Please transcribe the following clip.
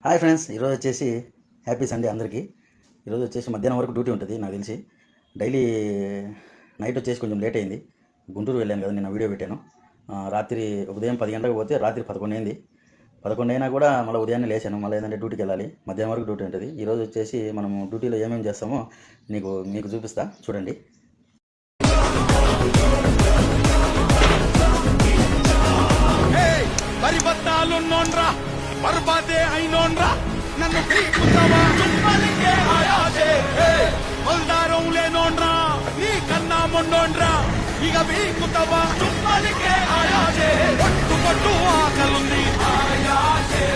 Hi friends, ఈరోజు వచ్చేసి happy Sunday అందరికీ. ఈరోజు వచ్చేసి మధ్యాహ్నం వరకు డ్యూటీ ఉంటుంది నాకు తెలిసి. డైలీ నైట్ వచ్చేసి కొంచెం లేట్ అయింది. గుంటూరు వెళ్ళాను కదా, నిన్న వీడియో పెట్టాను. రాత్రి ఉదయం 10 గంటలకు పోతే రాత్రి 11 అయింది. 11 అయినా కూడా మళ్ళీ ఉదయాన్నే లేచాను. మళ్ళీ ఏంటంటే డ్యూటీకి వెళ్ళాలి, మధ్యాహ్నం వరకు డ్యూటీ ఉంటుంది. ఈరోజు వచ్చేసి మనము డ్యూటీలో ఏమేమి చేస్తామో మీకు చూపిస్తా, చూడండి. పరిబద్ధాలున్నోన్రా బర్బాదే అయినోన్రా నన్ను పీకుతావా చుట్టాలికే ఆయాజే బల్దారం లేనోన్రా నీ కన్నా మొండోన్రా ఇక పీకుతావా చుట్టాలికే ఆయాజే పట్టు ఆకలుంది ఆయాజే